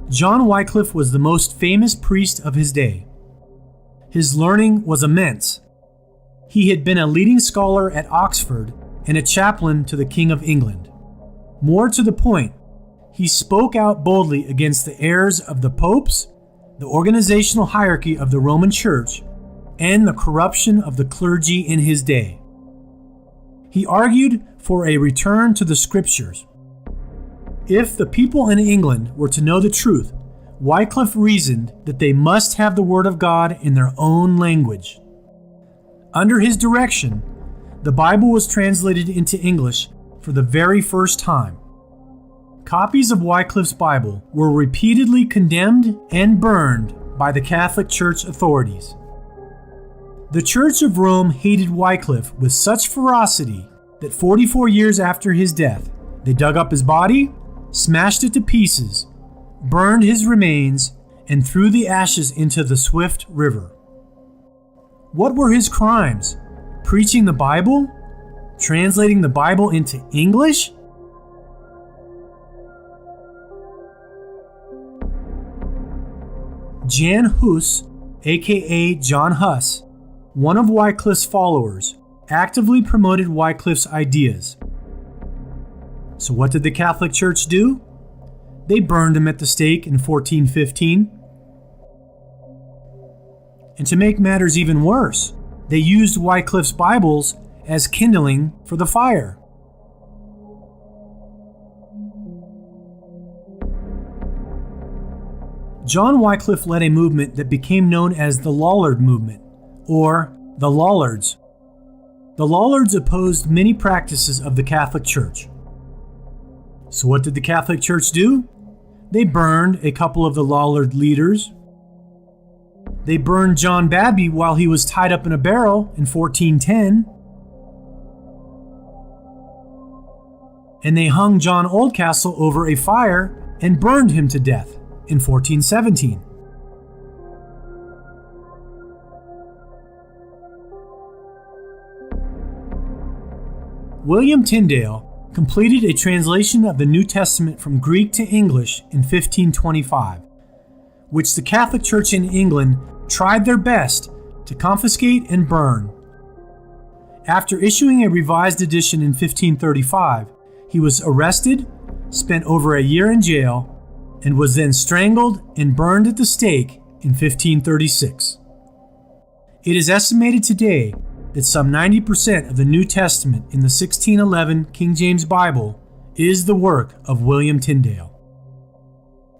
John Wycliffe was the most famous priest of his day. His learning was immense. He had been a leading scholar at Oxford and a chaplain to the King of England. More to the point, he spoke out boldly against the errors of the popes, the organizational hierarchy of the Roman Church, and the corruption of the clergy in his day. He argued for a return to the Scriptures. If the people in England were to know the truth, Wycliffe reasoned that they must have the Word of God in their own language. Under his direction, the Bible was translated into English for the very first time. Copies of Wycliffe's Bible were repeatedly condemned and burned by the Catholic Church authorities. The Church of Rome hated Wycliffe with such ferocity that 44 years after his death, they dug up his body, smashed it to pieces, burned his remains, and threw the ashes into the swift river. What were his crimes? Preaching the Bible? Translating the Bible into English? Jan Hus, aka John Huss, one of Wycliffe's followers, actively promoted Wycliffe's ideas. So what did the Catholic Church do? They burned him at the stake in 1415. And to make matters even worse, they used Wycliffe's Bibles as kindling for the fire. John Wycliffe led a movement that became known as the Lollard movement, or the Lollards. The Lollards opposed many practices of the Catholic Church. So what did the Catholic Church do? They burned a couple of the Lollard leaders. They burned John Babby while he was tied up in a barrel in 1410. And they hung John Oldcastle over a fire and burned him to death in 1417. William Tyndale completed a translation of the New Testament from Greek to English in 1525, which the Catholic Church in England tried their best to confiscate and burn. After issuing a revised edition in 1535, he was arrested, spent over a year in jail, and was then strangled and burned at the stake in 1536. It is estimated today that some 90% of the New Testament in the 1611 King James Bible is the work of William Tyndale.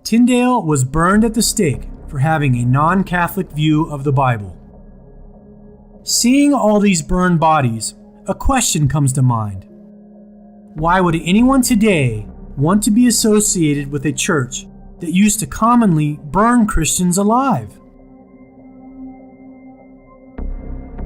Tyndale was burned at the stake for having a non-Catholic view of the Bible. Seeing all these burned bodies, a question comes to mind. Why would anyone today want to be associated with a church that used to commonly burn Christians alive?